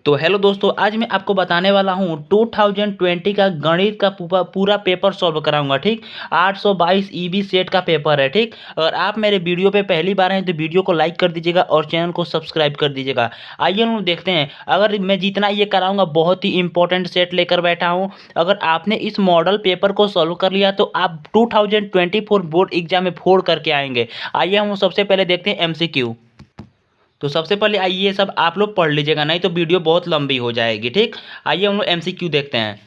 तो हेलो दोस्तों, आज मैं आपको बताने वाला हूँ 2020 का गणित का पूरा पेपर सॉल्व कराऊंगा। ठीक, 822 ईबी सेट का पेपर है। ठीक, अगर आप मेरे वीडियो पे पहली बार हैं तो वीडियो को लाइक कर दीजिएगा और चैनल को सब्सक्राइब कर दीजिएगा। आइए हम लोग देखते हैं। अगर मैं जितना ये कराऊंगा बहुत ही इंपॉर्टेंट सेट लेकर बैठा हूँ। अगर आपने इस मॉडल पेपर को सॉल्व कर लिया तो आप 2024 बोर्ड एग्जाम में फोड़ करके आएंगे। आइए हम सबसे पहले देखते हैं एमसीक्यू। तो सबसे पहले आइए ये सब आप लोग पढ़ लीजिएगा, नहीं तो वीडियो बहुत लंबी हो जाएगी। ठीक, आइए हम लोग एमसीक्यू देखते हैं।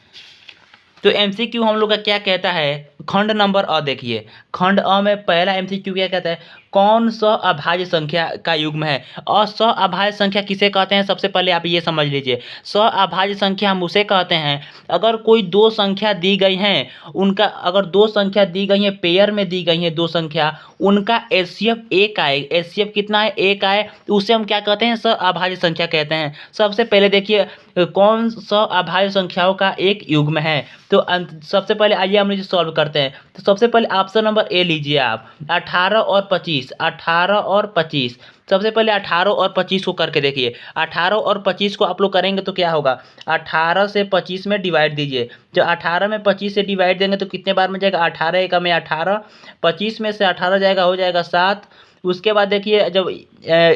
तो एमसीक्यू हम लोग का क्या कहता है, खंड नंबर अ देखिए। खंड अ में पहला एमसीक्यू क्या कहता है, कौन सा अभाज्य संख्या का युग्म है। और स अभाज्य संख्या किसे कहते हैं, सबसे पहले आप ये समझ लीजिए। स अभाज्य संख्या हम उसे कहते हैं अगर कोई दो संख्या दी गई हैं, उनका अगर दो संख्या दी गई हैं, पेयर में दी गई हैं दो संख्या, उनका एचसीएफ एक आए। एचसीएफ कितना है, एक आए, तो उसे हम क्या कहते हैं, स अभाज्य संख्या कहते हैं। सबसे पहले देखिए कौन सा अभाज्य संख्याओं का एक युग्म है। तो सबसे पहले आइए हम इसे सॉल्व करते हैं। तो सबसे पहले ऑप्शन नंबर ए लीजिए आप, 18 और 25। 18 और 25, सबसे पहले 18 और 25 को करके देखिए। 18 और 25 को आप लोग करेंगे तो क्या होगा, 18 से 25 में डिवाइड दीजिए। जब 18 में 25 से डिवाइड देंगे तो कितने बार में जाएगा, 18 एक में 18, 25 में से 18 जाएगा, हो जाएगा 7। उसके बाद देखिए जब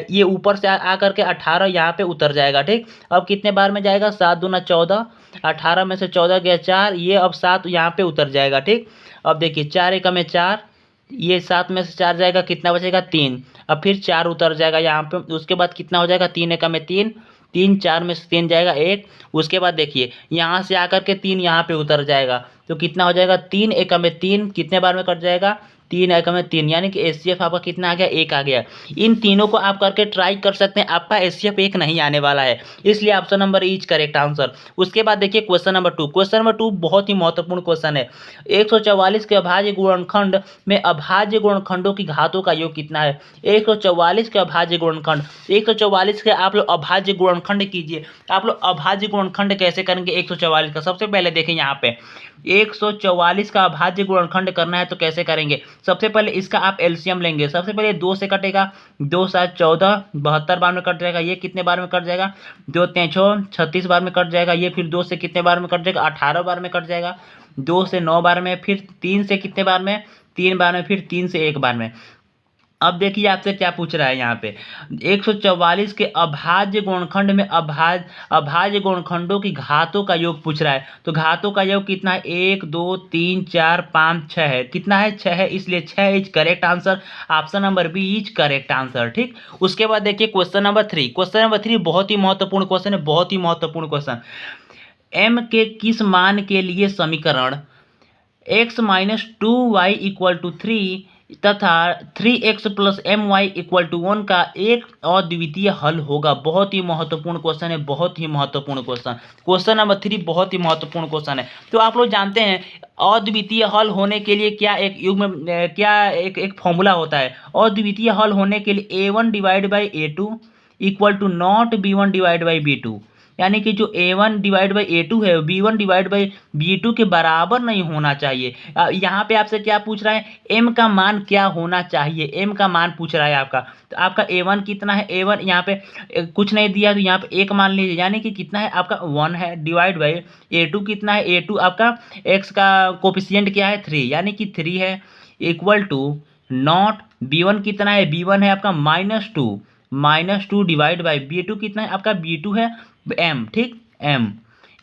ये ऊपर से आ करके 18 यहाँ पे उतर जाएगा। ठीक, अब कितने बार में जाएगा, 7 दूना 14, 18 में से 14 गया 4, ये अब 7 यहाँ पे उतर जाएगा। ठीक, अब देखिए 4 एक में 4, ये 7 में से 4 जाएगा, कितना बचेगा 3। अब फिर 4 उतर जाएगा यहाँ पे, उसके बाद कितना हो जाएगा, 3 एक में 3, 3 4 में से 3 जाएगा 1। उसके बाद देखिए यहाँ से आकर के 3 यहाँ पे उतर जाएगा, तो कितना हो जाएगा, 3 एक में 3, कितने बार में कट जाएगा, 3 एक में 3, यानी कि एचसीएफ आपका कितना आ गया, एक आ गया। इन तीनों को आप करके ट्राई कर सकते हैं, आपका एचसीएफ एक नहीं आने वाला है, इसलिए option number is correct answer. उसके बाद देखिए क्वेश्चन नंबर 2। क्वेश्चन नंबर 2 बहुत ही महत्वपूर्ण क्वेश्चन है। 144 के अभाज्य गुणनखंड में अभाज्य गुणनखंडों की घातों का योग कितना है। 144 के अभाज्य गुणनखंड, 144 के आप लोग अभाज्य गुणनखंड कीजिए। आप लोग अभाज्य गुणनखंड कैसे करेंगे 144 का, सबसे पहले देखें यहाँ पे 144 का अभाज्य गुणनखंड करना है तो कैसे करेंगे। सबसे पहले इसका आप एलसीएम लेंगे। सबसे पहले 2 से कटेगा, 2 7 14, 72 बार में कट जाएगा। ये कितने बार में कट जाएगा, 2 3 6 36 बार में कट जाएगा। ये फिर 2 से कितने बार में कट जाएगा, 18 बार में कट जाएगा। 2 से 9 बार में, फिर 3 से कितने बार में, 3 बार में, फिर 3 से 1 बार में। अब देखिए आपसे क्या पूछ रहा है यहाँ पे, 144 के अभाज्य गुणनखंड में अभाज्य गुणनखंडों की घातों का योग पूछ रहा है। तो घातों का योग कितना है, 1 2 3 4 5 6 है। कितना है, 6 है, इसलिए 6 is correct answer. Option number B is correct answer. ठीक, उसके बाद देखिए क्वेश्चन नंबर 3। क्वेश्चन नंबर 3 बहुत ही महत्वपूर्ण क्वेश्चन है, बहुत ही महत्वपूर्ण क्वेश्चन। एम के किस मान के लिए समीकरण x minus 2y equal to 3 तथा 3x plus M Y equal to 1 का एक अद्वितीय हल होगा। बहुत ही महत्वपूर्ण क्वेश्चन है, बहुत ही महत्वपूर्ण क्वेश्चन। क्वेश्चन नंबर 3 बहुत ही महत्वपूर्ण क्वेश्चन है। तो आप लोग जानते हैं अद्वितीय हल होने के लिए क्या एक युग्म क्या एक फॉर्मूला होता है। अद्वितीय हल होने के लिए a1 divide by a2 equal to not b1 divide by b2, यानी कि जो a1 डिवाइड बाई a2 है b1 डिवाइड बाई b2 के बराबर नहीं होना चाहिए। यहाँ पे आपसे क्या पूछ रहा है, m का मान क्या होना चाहिए, m का मान पूछ रहा है आपका। तो आपका a1 कितना है, a1 यहाँ पे कुछ नहीं दिया तो यहाँ पे 1 मान लीजिए, यानी कि कितना है आपका 1 है, डिवाइड बाई a2 कितना है, a2 आपका x का कोफिशिएंट क्या है 3, यानी कि 3 है, इक्वल टू नॉट b1 कितना है, b1 है आपका -2 डिवाइड बाई b2 कितना है आपका, b2 है m। ठीक, m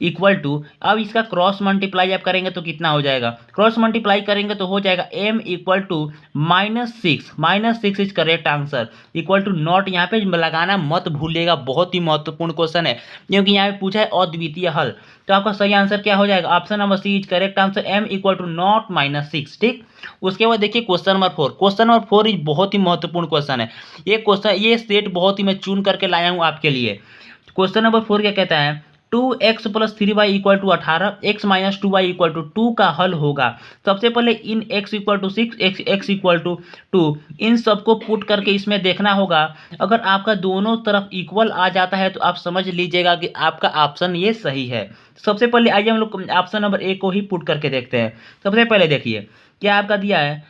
इक्वल टू, अब इसका क्रॉस मल्टीप्लाई आप करेंगे तो कितना हो जाएगा, क्रॉस मल्टीप्लाई करेंगे तो हो जाएगा m equal to -6 is correct answer. Equal to not यहाँ पे लगाना मत भूलिएगा, बहुत ही महत्वपूर्ण क्वेश्चन है क्योंकि यहाँ पे पूछा है अद्वितीय हल। तो आपका सही आंसर क्या हो जाएगा, option number C is correct answer, m equal to not -6। ठीक, उसके बाद देखिए question number 4। Question number 4 is बहुत ही महत्वपूर्ण क्वेश्चन है। ये क्वेश्चन, ये सेट बहुत ही मैं चुन करके लाया हूँ आपके लिए। क्वेश्चन नंबर 4 क्या कहता है, 2x plus 3y equal to 18, x minus 2y equal to 2 का हल होगा। सबसे पहले इन x equal to 6, x equal to 2, इन सबको पुट करके इसमें देखना होगा। अगर आपका दोनों तरफ इक्वल आ जाता है तो आप समझ लीजिएगा कि आपका ऑप्शन ये सही है। सबसे पहले आइए हम लोग ऑप्शन नंबर ए को ही पुट करके देखते हैं। सबसे पहले देखिए क्या आपका दिया है,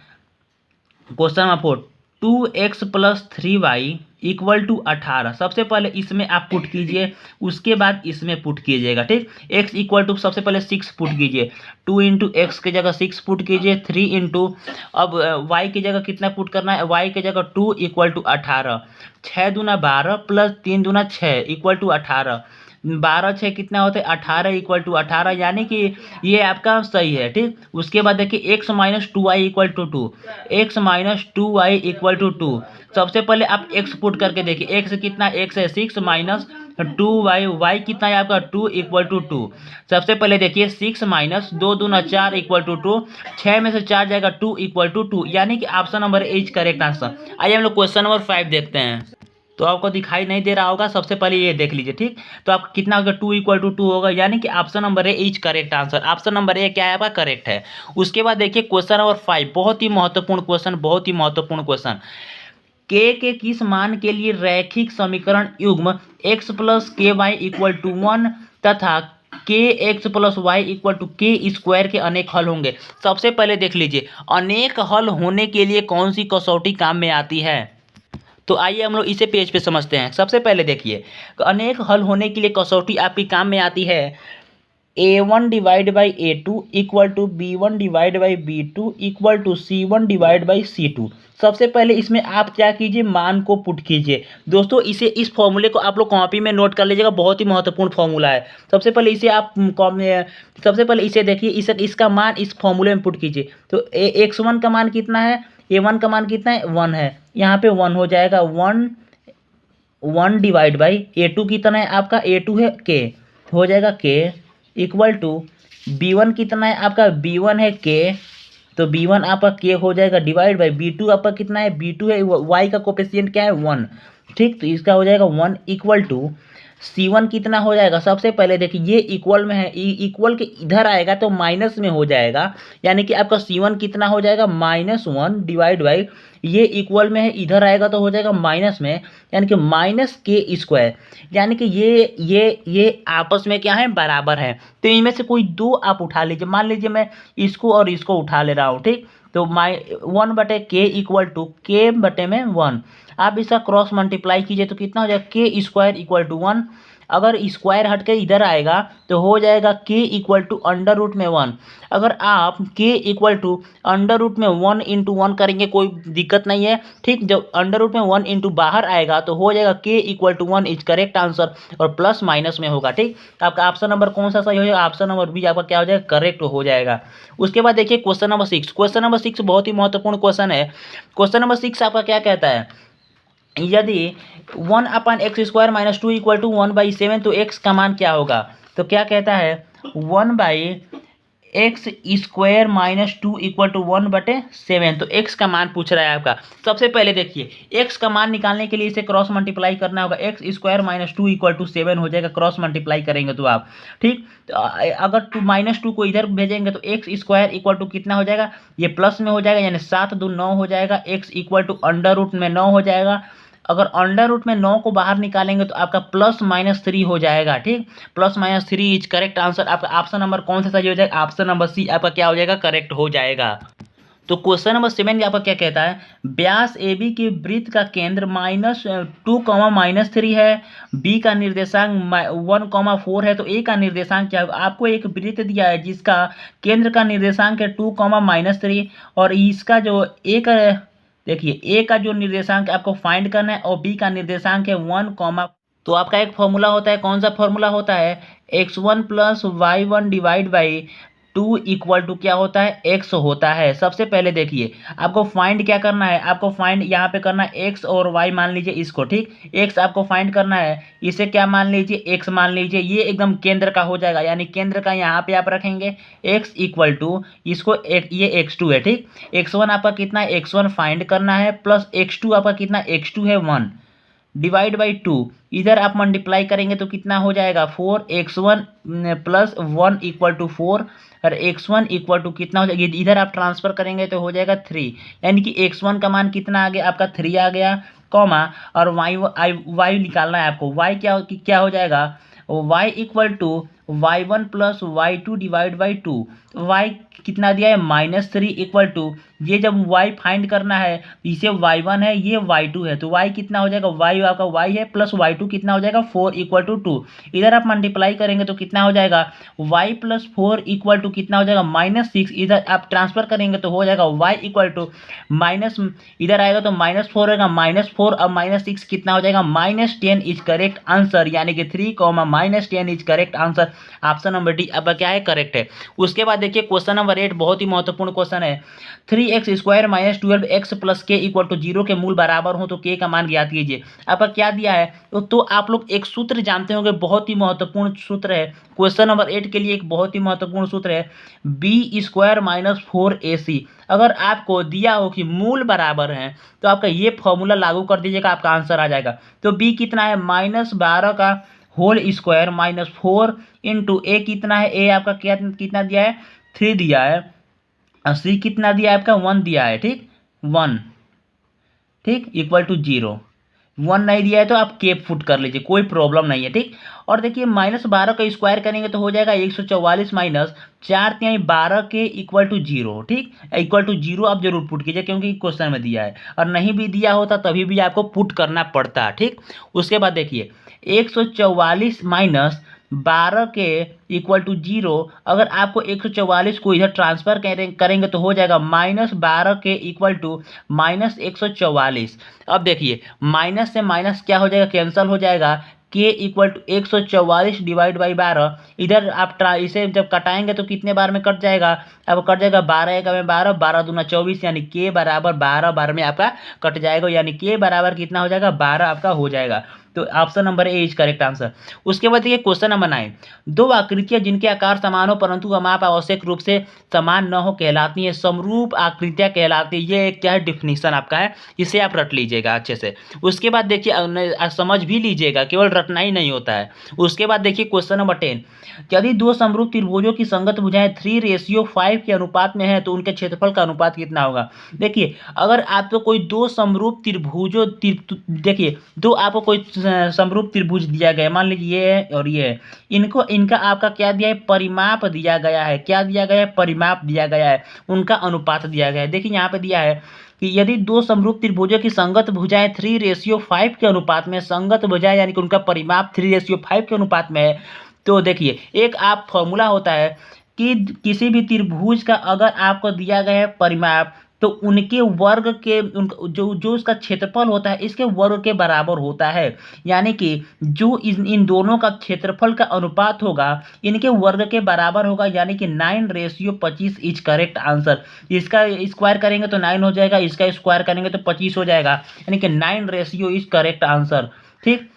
question number 4, 2x plus 3y equal to 18। सबसे पहले इसमें आप पुट कीजिए, उसके बाद इसमें पुट कीजिएगा, ठीक। x इक्वल टू सबसे पहले 6 पुट कीजिए, 2 इंटू एक्स की जगह 6 पुट कीजिए, 3 इंटू, अब y की जगह कितना पुट करना है, y की जगह 2 इक्वल टू 18, 6 दूना 12 प्लस 3 दूना 6 इक्वल टू 18, 12 6 कितना होता है 18 इक्वल टू 18, यानी कि ये आपका सही है, ठीक। उसके बाद देखिए x minus 2y equal to 2, x minus 2y equal to 2। सबसे पहले आप x पुट करके देखिए, x कितना, x है 6 माइनस 2y, y कितना है आपका 2 इक्वल टू 2। सबसे पहले देखिए 6 माइनस 2 दूना 4 इक्वल टू 2, 6 में से 4 जाएगा 2 इक्वल टू 2, यानी कि option number is correct answer. आइए हम लोग क्वेश्चन नंबर 5 देखते हैं। तो आपको दिखाई नहीं दे रहा होगा, सबसे पहले ये देख लीजिए, ठीक। तो आप कितना होगा 2 इक्वल टू 2 होगा, यानी कि option number A is correct answer. Option number A क्या है आपका, करेक्ट है। उसके बाद देखिए क्वेश्चन नंबर 5, बहुत ही महत्वपूर्ण क्वेश्चन, बहुत ही महत्वपूर्ण क्वेश्चन। के किस मान के लिए रैखिक समीकरण युग्म x plus k y equal to 1 तथा k x plus y equal to k square के अनेक हल होंगे। सबसे पहले देख लीजिए, अनेक हल होने के लिए कौन सी कसौटी काम में आती है। तो आइए हम लोग इसे पेज पे समझते हैं। सबसे पहले देखिए, अनेक हल होने के लिए कसौटी आपकी काम में आती है a1 divide by a2 equal to b1 divide by b2 equal to c1 divide by c2। सबसे पहले इसमें आप क्या कीजिए, मान को पुट कीजिए। दोस्तों इस फॉर्मूले को आप लोग कॉपी में नोट कर लीजिएगा, बहुत ही महत्वपूर्ण फॉर्मूला है। सबसे पहले इसे आप सबसे पहले इसे देखिए, इसका मान इस फॉर्मूले में पुट कीजिए। तो x1 का मान कितना है, a1 का मान कितना है 1 है, यहाँ पे 1 हो जाएगा, 1 डिवाइड बाई a2 कितना है आपका, a2 है k, हो जाएगा k इक्वल टू b1 कितना है आपका, b1 है k, तो b1 आपका k हो जाएगा, डिवाइड बाई b2 आपका कितना है, b2 है, y का कोफिशिएंट क्या है 1, ठीक। तो इसका हो जाएगा 1 इक्वल टू c1 कितना हो जाएगा। सबसे पहले देखिए ये इक्वल में है, इक्वल के इधर आएगा तो माइनस में हो जाएगा, यानी कि आपका c1 कितना हो जाएगा -1 डिवाइड बाई, ये इक्वल में है इधर आएगा तो हो जाएगा माइनस में, यानी कि माइनस के स्क्वायर, यानी कि ये आपस में क्या है, बराबर है। तो इनमें से कोई दो आप उठा लीजिए, मान लीजिए मैं इसको और इसको उठा ले रहा हूँ, ठीक। तो 1/k इक्वल टू k बटे में 1, आप इसका क्रॉस मल्टीप्लाई कीजिए तो कितना हो जाएगा, के स्क्वायर इक्वल टू 1। अगर स्क्वायर हट के इधर आएगा तो हो जाएगा k equal to under root में 1। अगर आप k equal to under root में 1 इंटू 1 करेंगे कोई दिक्कत नहीं है, ठीक। जब अंडर रूट में 1 इंटू बाहर आएगा तो हो जाएगा k equal to 1 is correct answer, और प्लस माइनस में होगा, ठीक। आपका ऑप्शन नंबर कौन सा सही हो जाएगा, ऑप्शन नंबर बी आपका क्या हो जाएगा, करेक्ट हो जाएगा। उसके बाद देखिए क्वेश्चन नंबर 6, क्वेश्चन नंबर 6 बहुत ही महत्वपूर्ण क्वेश्चन है। क्वेश्चन नंबर 6 आपका क्या कहता है, यदि 1/x² माइनस 2 इक्वल टू 1/7 तो x का मान क्या होगा। तो क्या कहता है 1/x² माइनस 2 इक्वल टू 1/7, तो x का मान पूछ रहा है आपका। सबसे पहले देखिए x का मान निकालने के लिए इसे क्रॉस मल्टीप्लाई करना होगा, x² माइनस 2 इक्वल टू 7 हो जाएगा, क्रॉस मल्टीप्लाई करेंगे तो आप, ठीक। तो अगर -2 को इधर भेजेंगे तो x² इक्वल टू कितना हो जाएगा, ये प्लस में हो जाएगा, यानी 7 दूनी 9 हो जाएगा, x equal to under root में 9 हो जाएगा। अगर अंडर रूट में 9 को बाहर निकालेंगे तो आपका +-3 हो जाएगा, ठीक। +-3 इज करेक्ट आंसर। आपका ऑप्शन नंबर कौन सा सही हो जाएगा, ऑप्शन नंबर सी आपका क्या हो जाएगा, करेक्ट हो जाएगा। तो क्वेश्चन नंबर 7 आपका क्या कहता है, व्यास ए बी के वृत्त का केंद्र -2, -3 है, बी का निर्देशांक 1, 4 है, तो ए का निर्देशांक क्या होगा। आपको एक वृत्त दिया है जिसका केंद्र का निर्देशांक है 2, -3, और इसका जो ए का, देखिए ए का जो निर्देशांक आपको फाइंड करना है, और बी का निर्देशांक है 1, तो आपका एक फॉर्मूला होता है, कौन सा फॉर्मूला होता है, x1 plus y1 divide by 2 equal to क्या होता है, x होता है। सबसे पहले देखिए आपको फाइंड क्या करना है, आपको फाइंड यहाँ पे करना है x और y मान लीजिए इसको, ठीक। x आपको फाइंड करना है, इसे क्या मान लीजिए, x मान लीजिए, ये एकदम केंद्र का हो जाएगा, यानी केंद्र का यहाँ पे आप रखेंगे x इक्वल टू इसको ये x2 है, ठीक। x1 आपका कितना है, x1 फाइंड करना है, प्लस x2 आपका कितना, x2 है 1 डिवाइड बाई 2, इधर आप मल्टीप्लाई करेंगे तो कितना हो जाएगा 4x1 प्लस 1 इक्वल टू 4, और x1 इक्वल टू कितना हो जाएगा, इधर आप ट्रांसफर करेंगे तो हो जाएगा 3, यानी कि x1 का मान कितना आ गया आपका 3 आ गया, कॉमा, और y निकालना है आपको, y क्या हो जाएगा, y equal to y1 plus y2 divide by 2। y कितना दिया है -3 इक्वल टू, ये जब y फाइंड करना है इसे y1 है ये y2 है, तो y कितना हो जाएगा, y आपका y है प्लस y2 कितना हो जाएगा 4 इक्वल टू 2। इधर आप मल्टीप्लाई करेंगे तो कितना हो जाएगा y प्लस 4 इक्वल टू कितना हो जाएगा -6, इधर आप ट्रांसफर करेंगे तो हो जाएगा y इक्वल टू माइनस, इधर आएगा तो -4 होगा, -4 और -6 कितना हो जाएगा -10 इज करेक्ट आंसर, यानी कि 3 -10 is correct answer. Option number D अब क्या है करेक्ट है। उसके बाद देखिए क्वेश्चन नंबर 8 बहुत ही महत्वपूर्ण क्वेश्चन है। 3x² - 12x प्लस के इक्वल टू 0 के मूल बराबर हो तो के का मान ज्ञात कीजिए। आपका क्या दिया है तो आप लोग एक सूत्र जानते होंगे, बहुत ही महत्वपूर्ण सूत्र है क्वेश्चन नंबर 8 के लिए, एक बहुत ही महत्वपूर्ण सूत्र है b² - 4ac। अगर आपको दिया हो कि मूल बराबर हैं तो आपका ये फॉर्मूला लागू कर दीजिएगा, आपका आंसर आ जाएगा। तो b कितना है -12 का होल स्क्वायर -4 इंटू ए कितना है, ए आपका क्या कितना दिया है 3 दिया है, और सी कितना दिया है आपका 1 दिया है, ठीक 1, ठीक इक्वल टू 0। 1 नहीं दिया है तो आप केप फुट कर लीजिए, कोई प्रॉब्लम नहीं है, ठीक। और देखिए -12 का स्क्वायर करेंगे तो हो जाएगा 144 माइनस 4×12 के इक्वल टू 0, ठीक इक्वल टू 0 आप जरूर पुट कीजिए क्योंकि क्वेश्चन में दिया है, और नहीं भी दिया होता तभी भी आपको पुट करना पड़ता, ठीक। उसके बाद देखिए 144 माइनस 12 के इक्वल टू 0, अगर आपको 144 को इधर ट्रांसफर करेंगे तो हो जाएगा -12 के इक्वल टू -144। अब देखिए माइनस से माइनस क्या हो जाएगा, कैंसिल हो जाएगा, के इक्वल टू 144 डिवाइड बाई 12, इधर आप इसे जब कटाएंगे तो कितने बार में कट जाएगा, अब कट जाएगा 12 एक में 12, 12 दूना 24, यानी के बराबर 12 बार में आपका कट जाएगा, यानी के बराबर कितना हो जाएगा 12 आपका हो जाएगा। तो option number A is correct answer. उसके बाद देखिए क्वेश्चन नंबर 9, दो आकृतियां जिनके आकार समान हो परंतु माप आवश्यक रूप से समान न हो कहलाती है समरूप आकृतियां कहलाती है। ये एक क्या है डिफिनीशन आपका है, इसे आप रट लीजिएगा अच्छे से। उसके बाद देखिए समझ भी लीजिएगा, केवल रटना ही नहीं होता है। उसके बाद देखिए क्वेश्चन नंबर 10, यदि दो समरूप त्रिभुजों की संगत भुजाएं 3:5 के अनुपात में है तो उनके क्षेत्रफल का अनुपात कितना होगा। देखिए अगर आपको कोई दो समरूप त्रिभुजों देखिए दो आपको कोई समरूप त्रिभुज दिया गया, मान लीजिए ये है और ये है, इनको इनका आपका क्या दिया है परिमाप दिया गया है, क्या दिया गया है परिमाप दिया गया है, उनका अनुपात दिया गया है। देखिए यहाँ पे दिया है कि यदि दो समरूप त्रिभुजों की संगत भुजाएं 3:5 के अनुपात में, संगत भुजाएं यानी कि उनका परिमाप 3:5 के अनुपात में है, तो देखिए एक आप फॉर्मूला होता है कि किसी भी त्रिभुज का अगर आपको दिया गया है परिमाप तो उनके वर्ग के जो उसका क्षेत्रफल होता है इसके वर्ग के बराबर होता है, यानी कि जो इन दोनों का क्षेत्रफल का अनुपात होगा इनके वर्ग के बराबर होगा, यानी कि 9:25 इज करेक्ट आंसर। इसका स्क्वायर करेंगे तो 9 हो जाएगा, इसका स्क्वायर करेंगे तो 25 हो जाएगा, यानी कि 9 इज करेक्ट आंसर, ठीक।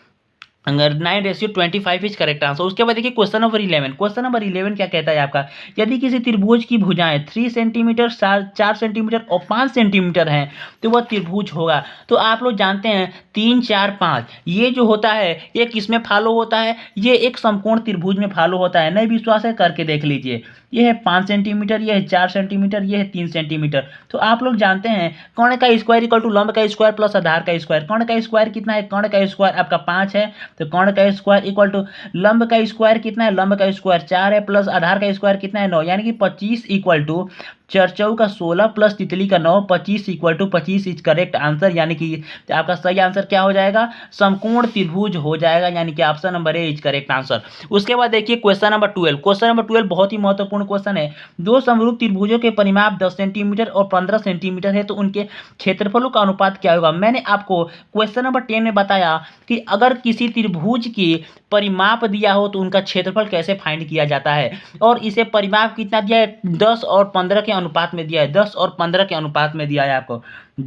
अगर 9:25 इज करेक्ट आंसर। उसके बाद देखिए क्वेश्चन नंबर 11, क्वेश्चन नंबर 11 क्या कहता है आपका, यदि किसी त्रिभुज की भुजाएं 3 सेंटीमीटर 4 सेंटीमीटर और 5 सेंटीमीटर हैं तो वह त्रिभुज होगा। तो आप लोग जानते हैं 3 4 5 ये जो होता है ये किसमें फॉलो होता है, ये एक समकोण त्रिभुज में फॉलो होता है। नहीं विश्वास है करके देख लीजिए, ये है 5 सेंटीमीटर, ये है 4 सेंटीमीटर, ये है 3 सेंटीमीटर। तो आप लोग जानते हैं कर्ण का स्क्वायर इक्वल टू लंब का स्क्वायर प्लस आधार का स्क्वायर। कर्ण का स्क्वायर कितना है, कर्ण का स्क्वायर आपका 5 है, तो कर्ण का स्क्वायर इक्वल टू लंब का स्क्वायर कितना है, लंब का स्क्वायर 4 है, प्लस आधार का स्क्वायर कितना है 9, यानी कि 25 इक्वल टू 4 चौका 16 प्लस तितली का 9, 25 equal to 25 is correct answer, यानी कि आपका सही आंसर क्या हो जाएगा समकोण त्रिभुज हो जाएगा, यानी कि option number A is correct answer. उसके बाद देखिए क्वेश्चन नंबर 12, क्वेश्चन नंबर 12 बहुत ही महत्वपूर्ण क्वेश्चन है। दो समरूप त्रिभुजों के परिमाप 10 सेंटीमीटर और 15 सेंटीमीटर है तो उनके क्षेत्रफलों का अनुपात क्या होगा। मैंने आपको क्वेश्चन नंबर 10 में बताया कि अगर किसी त्रिभुज की परिमाप दिया हो तो उनका क्षेत्रफल कैसे फाइंड किया जाता है, और इसे परिमाप कितना दिया है 10 और 15 के अनुपात में दिया है, 10 और 15 के अनुपात में दिया है, आपको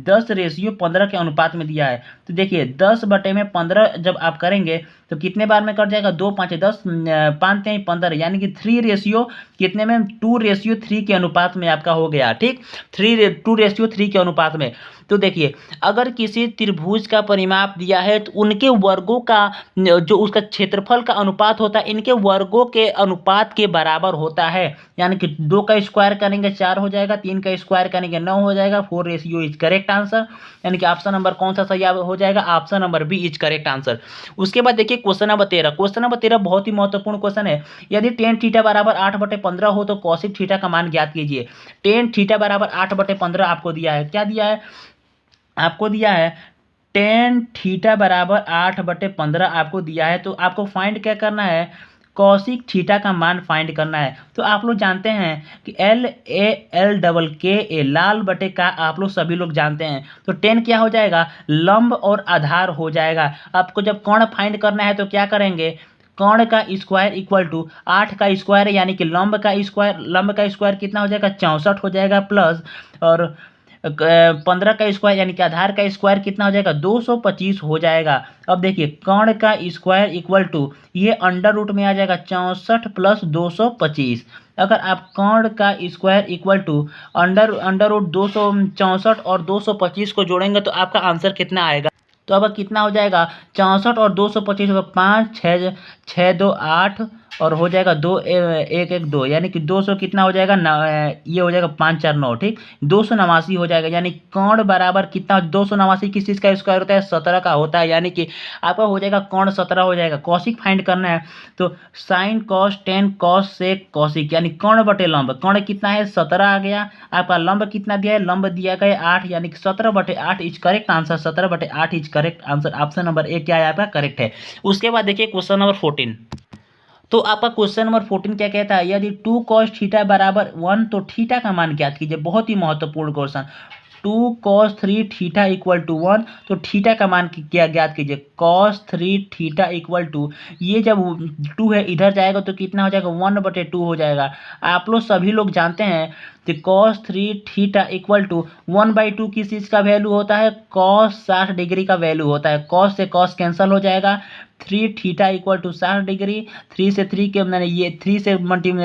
10:15 के अनुपात में दिया है। तो देखिए 10/15 जब आप करेंगे तो कितने बार में कट जाएगा, 2 5 10 5 3 15, यानी कि 3 रेशियो कितने में 2:3 के अनुपात में आपका हो गया, ठीक 2:3 के अनुपात में। तो देखिए अगर किसी त्रिभुज का परिमाप दिया है तो उनके वर्गों का जो उसका क्षेत्रफल का अनुपात होता है इनके वर्गों के अनुपात के बराबर होता है, यानी कि 2 का स्क्वायर करेंगे 4 हो जाएगा, 3 का स्क्वायर करेंगे 9 हो जाएगा, 4 इज करेक्ट करेक्ट आंसर, यानी कि ऑप्शन नंबर कौन सा सही हो जाएगा, option number B is correct answer. उसके बाद देखिए क्वेश्चन नंबर 13। क्वेश्चन नंबर 13 बहुत ही महत्वपूर्ण क्वेश्चन है। यदि टेन थीटा बराबर 8/15 हो तो कॉसिक थीटा का मान ज्ञात कीजिए। टेन थीटा बराबर 8/15 आपको दिया है, क्या दिया है, आपको दिया है टेन थीटा बराबर 8/15 आपको दिया है। तो आपको फाइंड क्या करना है, कॉसिक थीटा का मान फाइंड करना है। तो आप लोग जानते हैं कि LAL लाल बटे का आप लोग सभी लोग जानते हैं। तो टेन क्या हो जाएगा, लंब और आधार हो जाएगा। आपको जब कोण फाइंड करना है तो क्या करेंगे, कोण का स्क्वायर इक्वल टू 8 का स्क्वायर यानी कि लंब का स्क्वायर कितना हो जाएगा, 64 हो जाएगा, प्लस और 15 का स्क्वायर यानी कि आधार का स्क्वायर कितना हो जाएगा, 225 हो जाएगा। अब देखिए कर्ण का स्क्वायर इक्वल टू ये अंडर रूट में आ जाएगा 64 प्लस 225। अगर आप कर्ण का square equal to under root 264 और 225 को जोड़ेंगे तो आपका आंसर कितना आएगा, तो अब कितना हो जाएगा, 64 और 225 होगा 5 6 6 2 8 और हो जाएगा 2 1 1 2 यानी कि 200 कितना हो जाएगा, ये हो जाएगा 5 4 9, ठीक 289 हो जाएगा। यानी कोण बराबर कितना, 289 किस चीज़ का स्क्वायर होता है, 17 का होता है, यानी कि आपका हो जाएगा कोण 17 हो जाएगा। कॉसिक फाइंड करना है तो sine cos tan cos sec cosec यानी कोण बटे लंब, कोण कितना है 17 आ गया, आपका लंब कितना दिया है, लंब दिया गया 8 यानी कि 17/8 is correct answer, 17/8 is correct answer, option number A क्या है आपका करेक्ट है। उसके बाद देखिए क्वेश्चन नंबर 14। तो आपका क्वेश्चन नंबर 14 क्या कहता है, यदि 2 cos थीटा बराबर 1 तो थीटा का मान ज्ञात कीजिए। बहुत ही महत्वपूर्ण question. 2 cos 3 theta equal to 1 तो थीटा का मान क्या ज्ञात कीजिए। cos 3 थीटा इक्वल टू ये जब 2 है इधर जाएगा तो कितना हो जाएगा, 1/2 हो जाएगा। आप लोग सभी लोग जानते हैं कि cos 3 थीटा इक्वल टू 1/2 किस चीज़ का वैल्यू होता है, cos 60 डिग्री का वैल्यू होता है। cos से cos कैंसिल हो जाएगा, 3 थीटा इक्वल टू 60 डिग्री, 3 से 3 के मैंने ये 3 से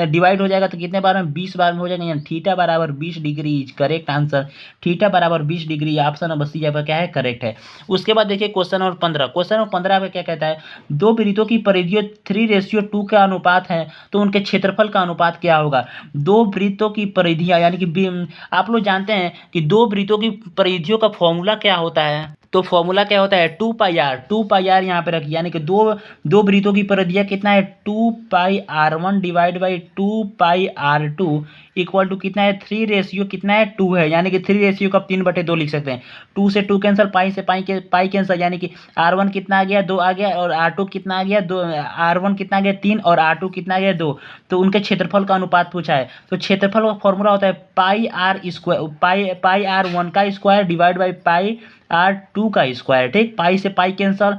डिवाइड हो जाएगा तो कितने बार में, 20 बार में हो जाएगा, यानी थीटा बराबर 20 degree is correct answer. Theta बराबर 20 डिग्री, ऑप्शन नंबर सी आपका क्या है करेक्ट है। उसके बाद देखिए क्वेश्चन नंबर 15। क्वेश्चन नंबर 15 आपका क्या कहता है, दो वृत्तों की परिधियों 3:2 का अनुपात है तो उनके क्षेत्रफल का अनुपात क्या होगा। दो वृत्तों की परिधियां यानी कि आप लोग जानते हैं कि दो वृत्तों की परिधियों का फॉर्मूला क्या होता है, तो फॉर्मूला क्या होता है, 2πr यहाँ पे रखिए, यानी कि दो वृत्तों की परिधियां कितना है, 2πr1 divide by 2πr2 equal to कितना है, 3 रेशियो कितना है 2 है, यानी कि 3 रेशियो का 3/2 लिख सकते हैं। 2 से 2 कैंसिल, पाई से पाई कैंसिल, यानी कि r1 कितना आ गया 2 आ गया और r2 कितना आ गया 2, r1 कितना आ गया 3 और r2 कितना आ गया 2। तो उनके क्षेत्रफल का अनुपात पूछा है तो क्षेत्रफल का फॉर्मूला होता है पाई r1 का स्क्वायर डिवाइड बाई r2 का स्क्वायर, ठीक पाई से पाई कैंसल,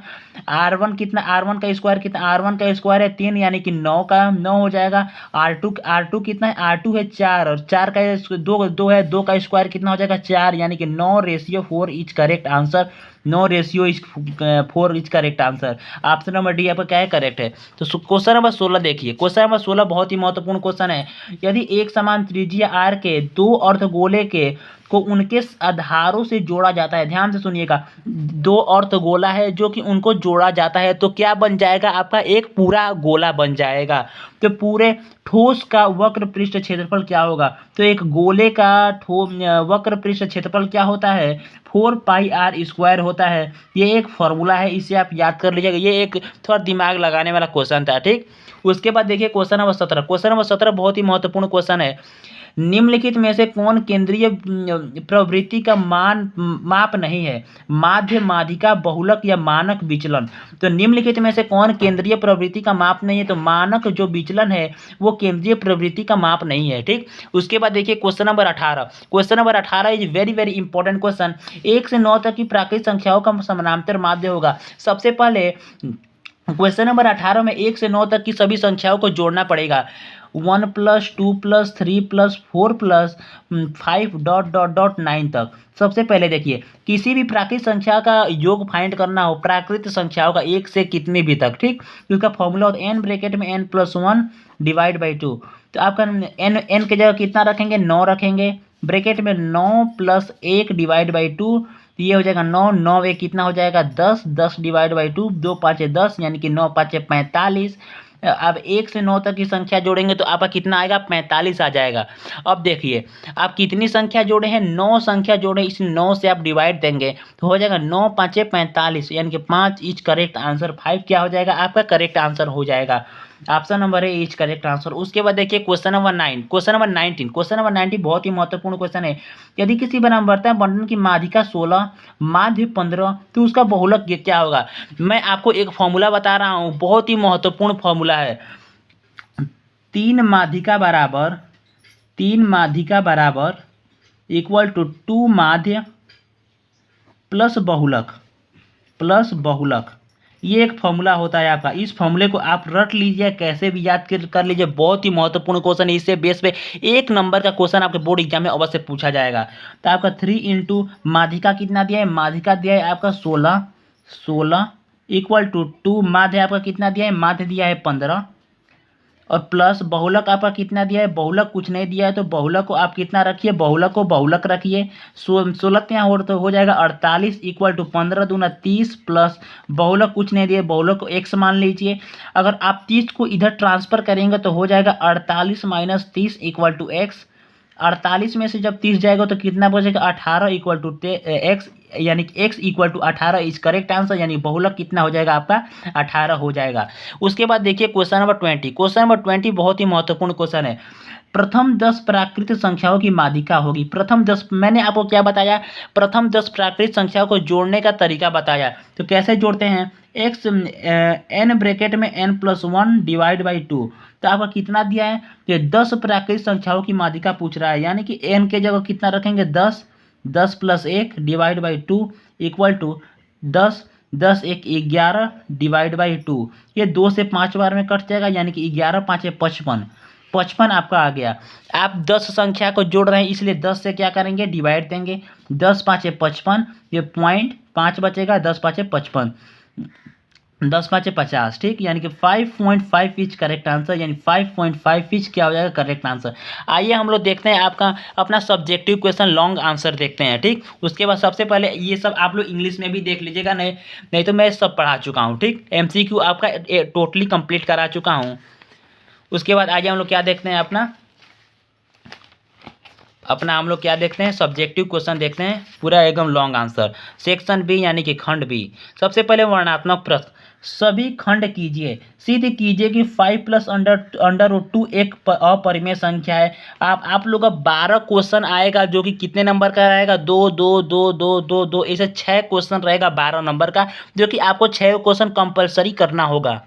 r1 कितना, r1 का स्क्वायर कितना, r1 का स्क्वायर है 3 यानी कि 9 हो जाएगा। r2 कितना है, r2 है 4 और 4 का 2 है, 2 का स्क्वायर कितना हो जाएगा 4 यानी कि 9:4 is correct answer. 9:4 is correct answer, option number D आपका क्या है करेक्ट है। तो क्वेश्चन नंबर 16 देखिए, क्वेश्चन नंबर 16 बहुत ही महत्वपूर्ण क्वेश्चन है। यदि एक समान त्रिज्या आर के दो अर्धगोले के को उनके आधारों से जोड़ा जाता है, ध्यान से सुनिएगा, दो अर्धगोला है जो कि उनको जोड़ा जाता है तो क्या बन जाएगा, आपका एक पूरा गोला बन जाएगा। तो पूरे ठोस का वक्र पृष्ठ क्षेत्रफल क्या होगा, तो एक गोले का वक्र पृष्ठ क्षेत्रफल क्या होता है, 4πr² होता है। ये एक फॉर्मूला है, इसे आप याद कर लीजिएगा, ये एक थोड़ा दिमाग लगाने वाला क्वेश्चन था, ठीक। उसके बाद देखिए क्वेश्चन नंबर 17। क्वेश्चन नंबर 17 बहुत ही महत्वपूर्ण क्वेश्चन है। निम्नलिखित में से कौन केंद्रीय प्रवृत्ति का माप नहीं है, माध्य माध्यिका बहुलक या मानक विचलन। तो निम्नलिखित में से कौन केंद्रीय प्रवृत्ति का माप नहीं है, तो मानक जो विचलन है वो केंद्रीय प्रवृत्ति का माप नहीं है, ठीक। उसके बाद देखिए question number 18। Question number 18 is very very important question. 1 से 9 तक की प्राकृतिक संख्याओं का समानांतर माध्य होगा। सबसे पहले क्वेश्चन नंबर 18 में 1 से 9 तक की सभी संख्याओं को जोड़ना पड़ेगा, 1 + 2 + 3 + 4 + 5 ... 9 तक। सबसे पहले देखिए किसी भी प्राकृतिक संख्या का योग फाइंड करना हो, प्राकृतिक संख्याओं का 1 से कितने भी तक, ठीक, उसका फॉर्मूला होता है n ब्रैकेट में n + 1 डिवाइड बाई 2। तो आपका n के जगह कितना रखेंगे, 9 रखेंगे, ब्रैकेट में 9 + 1 डिवाइड बाई 2, ये हो जाएगा 9, 9 1 कितना हो जाएगा 10, 10 डिवाइड बाई 2, 2 5 10 यानी कि 9 5 45, अब 1 से 9 तक की संख्या जोड़ेंगे तो आपका कितना आएगा, 45 आ जाएगा। अब देखिए आप कितनी संख्या जोड़े हैं, 9 संख्या जोड़े, इस 9 से आप डिवाइड देंगे तो हो जाएगा 9 5 45, यानी कि 5 इज करेक्ट आंसर, 5 क्या हो जाएगा आपका करेक्ट आंसर हो जाएगा। Option number A is correct answer. उसके बाद देखिए question number 9, question number 19, question number 19 बहुत ही महत्वपूर्ण क्वेश्चन है। यदि किसी बनावृत्त बंधन की माध्यिका 16 माध्य 15 तो उसका बहुलक क्या होगा। मैं आपको एक फॉर्मूला बता रहा हूँ, बहुत ही महत्वपूर्ण फॉर्मूला है। 3 माध्यिका बराबर इक्वल टू 2 माध्य प्लस बहुलक, ये एक फॉर्मूला होता है आपका। इस फॉर्मूले को आप रट लीजिए, कैसे भी याद कर लीजिए, बहुत ही महत्वपूर्ण क्वेश्चन है। इससे बेस पे 1 नंबर का क्वेश्चन आपके बोर्ड एग्जाम में अवश्य पूछा जाएगा। तो आपका 3 इंटू माध्यिका कितना दिया है, माध्यिका दिया है आपका 16 इक्वल टू 2 माध्य आपका कितना दिया है, माध्य दिया है 15 और प्लस बहुलक आपका कितना दिया है, बहुलक कुछ नहीं दिया है तो बहुलक को आप कितना रखिए, बहुलक को बहुलक रखिए। 16 यहाँ हो जाएगा 48 इक्वल टू 15 दूना 30 प्लस बहुलक कुछ नहीं दिए, बहुलक को x मान लीजिए। अगर आप 30 को इधर ट्रांसफर करेंगे तो हो जाएगा 48 माइनस 30 इक्वल टू एक्स। 48 में से जब 30 जाएगा तो कितना बचेगा, 18 इक्वल टू एक्स, यानी कि x equal to 18 is correct answer, यानी बहुलक कितना हो जाएगा आपका 18 हो जाएगा। उसके बाद देखिए क्वेश्चन नंबर 20, क्वेश्चन नंबर 20 बहुत ही महत्वपूर्ण क्वेश्चन है। प्रथम 10 प्राकृत संख्याओं की माध्यिका होगी। प्रथम 10, मैंने आपको क्या बताया, प्रथम 10 प्राकृत संख्याओं को जोड़ने का तरीका बताया। तो कैसे जोड़ते हैं, x n ब्रैकेट में n+1 डिवाइड बाई 2, तो आपका कितना दिया है, तो 10 प्राकृत संख्याओं की माध्यिका पूछ रहा है, यानी कि n के जगह कितना रखेंगे 10, 10 plus 1 divide by 2 equal to 10, 10 1 11 divide by 2, ये 2 से 5 बार में कट जाएगा, यानी कि 11 5 55, 55 आपका आ गया। आप 10 संख्या को जोड़ रहे हैं इसलिए 10 से क्या करेंगे, डिवाइड देंगे, 10 5 55, ये 0.5 बचेगा, 10 5 55, 10 5 50, ठीक, यानी कि 5.5 इज करेक्ट आंसर, यानी 5.5 इज क्या हो जाएगा करेक्ट आंसर। आइए हम लोग देखते हैं आपका अपना सब्जेक्टिव क्वेश्चन लॉन्ग आंसर देखते हैं, ठीक। उसके बाद सबसे पहले ये सब आप लोग इंग्लिश में भी देख लीजिएगा, नहीं तो मैं सब पढ़ा चुका हूँ, ठीक। MCQ आपका टोटली कंप्लीट करा चुका हूँ। उसके बाद आइए हम लोग क्या देखते हैं, अपना हम लोग क्या देखते हैं, सब्जेक्टिव क्वेश्चन देखते हैं पूरा एकदम लॉन्ग आंसर। सेक्शन बी यानी कि खंड बी। सबसे पहले वर्णनात्मक प्रश्न, सभी खंड कीजिए, सिद्ध कीजिए कि 5 प्लस अंडर रूट 2 एक अपरिमेय संख्या है। आप लोग का 12 क्वेश्चन आएगा जो कि कितने नंबर का रहेगा, 2 2 2 2 2 2, ऐसे 6 क्वेश्चन रहेगा 12 नंबर का, जो कि आपको 6 क्वेश्चन कंपलसरी करना होगा।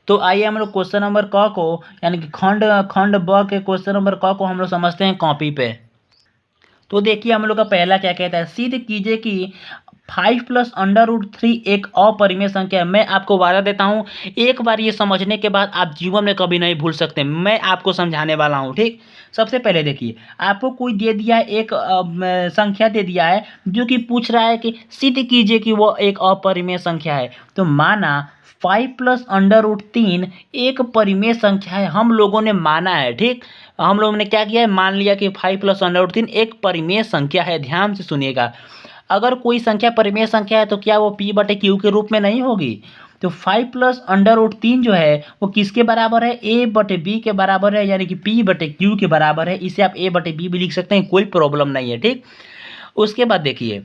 तो आइए हम लोग क्वेश्चन नंबर क को, यानी कि खंड ब के क्वेश्चन नंबर क को हम लोग समझते हैं कॉपी पे। तो देखिए हम लोग का पहला क्या कहता है, सिद्ध कीजिए कि 5 प्लस अंडर रूट 3 एक अपरिमेय संख्या है। मैं आपको वादा देता हूँ, एक बार ये समझने के बाद आप जीवन में कभी नहीं भूल सकते। मैं आपको समझाने वाला हूँ, ठीक। सबसे पहले देखिए, आपको कोई दे दिया है, एक संख्या दे दिया है जो कि पूछ रहा है कि सिद्ध कीजिए कि वो एक अपरिमेय संख्या है। तो माना 5 प्लस अंडर रूट 3 एक परिमेय संख्या है, हम लोगों ने माना है, ठीक। हम लोगों ने क्या किया है, मान लिया कि 5 प्लस अंडर रूट 3 एक परिमेय संख्या है। ध्यान से सुनिएगा, अगर कोई संख्या परिमेय संख्या है तो क्या वो p बटे q के रूप में नहीं होगी। तो 5 प्लस अंडर रूट 3 जो है वो किसके बराबर है, a बटे b के बराबर है, यानी कि p बटे q के बराबर है। इसे आप a बटे b भी लिख सकते हैं, कोई प्रॉब्लम नहीं है, ठीक। उसके बाद देखिए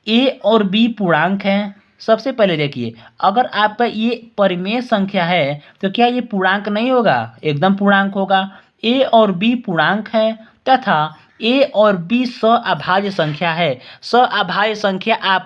a और b पूर्णांक हैं। सबसे पहले देखिए, अगर आपका ये परिमेय संख्या है तो क्या ये पूर्णांक नहीं होगा, एकदम पूर्णांक होगा। a और b पूर्णांक है तथा a और b सअभाज्य संख्या है। सअभाज्य संख्या आप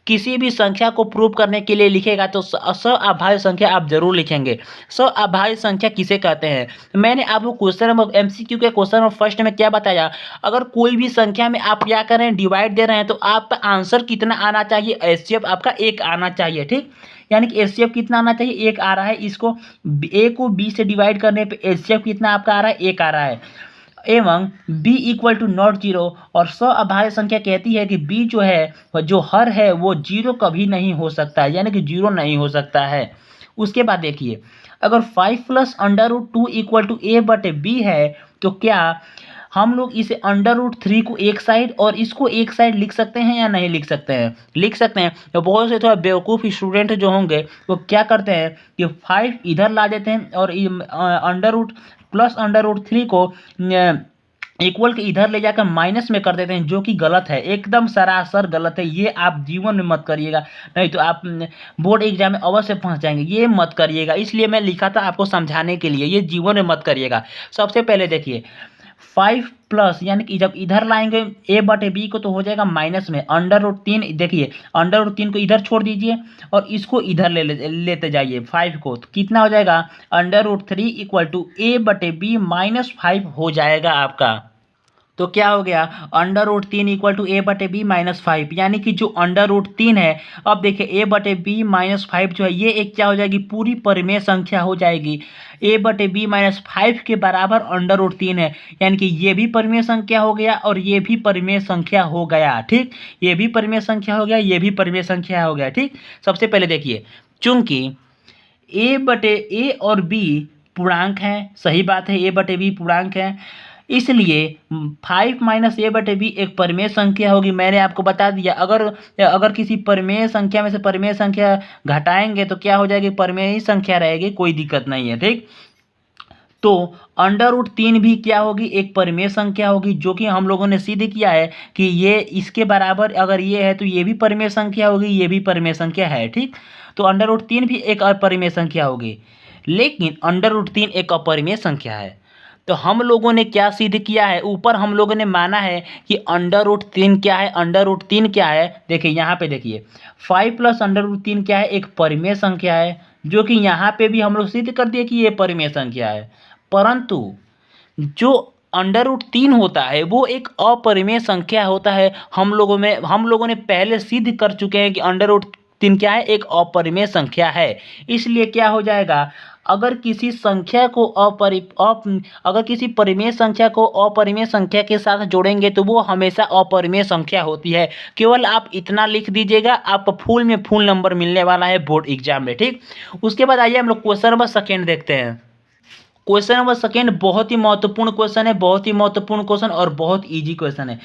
किसी भी संख्या को प्रूव करने के लिए लिखेगा तो सअभाज्य संख्या आप जरूर लिखेंगे। सअभाज्य संख्या किसे कहते हैं, मैंने आपको क्वेश्चन नंबर MCQ के क्वेश्चन नंबर फर्स्ट में क्या बताया, अगर कोई भी संख्या में आप क्या कर रहे हैं, डिवाइड दे रहे हैं, तो आपका आंसर कितना आना चाहिए, HCF आपका 1 आना चाहिए, ठीक। यानी कि HCF कितना आना चाहिए, 1 आ रहा है। इसको a को b से डिवाइड करने पे HCF कितना आपका आ रहा है, 1 आ रहा है। एवं b इक्वल टू नॉट 0, और सअभाज्य संख्या कहती है कि b जो है, जो हर है वो 0 कभी नहीं हो सकता है, यानी कि 0 नहीं हो सकता है। उसके बाद देखिए, अगर 5 plus under root 2 equal to a बटे b है तो क्या हम लोग इसे √3 को एक साइड और इसको एक साइड लिख सकते हैं या नहीं लिख सकते हैं? लिख सकते हैं। तो बहुत से थोड़ा बेवकूफ़ स्टूडेंट जो होंगे वो क्या करते हैं कि 5 इधर ला देते हैं और +√3 को इक्वल के इधर ले जाकर माइनस में कर देते हैं, जो कि गलत है, एकदम सरासर गलत है। ये आप जीवन में मत करिएगा, नहीं तो आप बोर्ड एग्जाम में अवश्य फंस जाएंगे। ये मत करिएगा, इसलिए मैं लिखा था आपको समझाने के लिए, ये जीवन में मत करिएगा। सबसे पहले देखिए 5 प्लस यानी कि जब इधर लाएंगे a/b को तो हो जाएगा माइनस में √3। देखिए √3 को इधर छोड़ दीजिए और इसको इधर लेते जाइए 5 को, तो कितना हो जाएगा √3 = a/b -5 हो जाएगा आपका। तो क्या हो गया √3 = a/b -5, यानी कि जो √3 है, अब देखिए a/b -5 जो है ये एक क्या हो जाएगी, पूरी परिमेय संख्या हो जाएगी। a/b -5 के बराबर √3 है, यानी कि ये भी परिमेय संख्या हो गया और ये भी परिमेय संख्या हो गया। ठीक, ये भी परिमेय संख्या हो गया, ये भी परिमेय संख्या हो गया। ठीक, सबसे पहले देखिए चूंकि a और b पूर्णांक है, सही बात है, a/b पूर्णांक है, इसलिए 5 - a/b एक परिमेय संख्या होगी। मैंने आपको बता दिया, अगर किसी परिमेय संख्या में से परिमेय संख्या घटाएंगे तो क्या हो जाएगी, परिमेय ही संख्या रहेगी, कोई दिक्कत नहीं है। ठीक, तो √3 भी क्या होगी, एक परिमेय संख्या होगी, जो कि हम लोगों ने सिद्ध किया है कि ये इसके बराबर अगर ये है तो ये भी परिमेय संख्या होगी, ये भी परिमेय संख्या है। ठीक, तो √3 भी एक अपरिमेय संख्या होगी, लेकिन √3 एक अपरिमेय संख्या है। तो हम लोगों ने क्या सिद्ध किया है, ऊपर हम लोगों ने माना है कि √3 क्या है, √3 क्या है, देखिए यहाँ पे देखिए 5 + √3 क्या है, एक परिमेय संख्या है, जो कि यहाँ पे भी हम लोग सिद्ध कर दिए कि ये परिमेय संख्या है। परंतु जो √3 होता है वो एक अपरिमेय संख्या होता है। हम लोगों ने पहले सिद्ध कर चुके हैं कि √3 क्या है, एक अपरिमेय संख्या है। इसलिए क्या हो जाएगा, अगर किसी परिमेय संख्या को अपरिमेय संख्या के साथ जोड़ेंगे तो वो हमेशा अपरिमेय संख्या होती है। केवल आप इतना लिख दीजिएगा, आपको फुल में फुल नंबर मिलने वाला है बोर्ड एग्जाम में। ठीक, उसके बाद आइए हम लोग क्वेश्चन नंबर सेकेंड देखते हैं। क्वेश्चन नंबर सेकेंड बहुत ही महत्वपूर्ण क्वेश्चन है, बहुत ही महत्वपूर्ण क्वेश्चन और बहुत इजी क्वेश्चन है।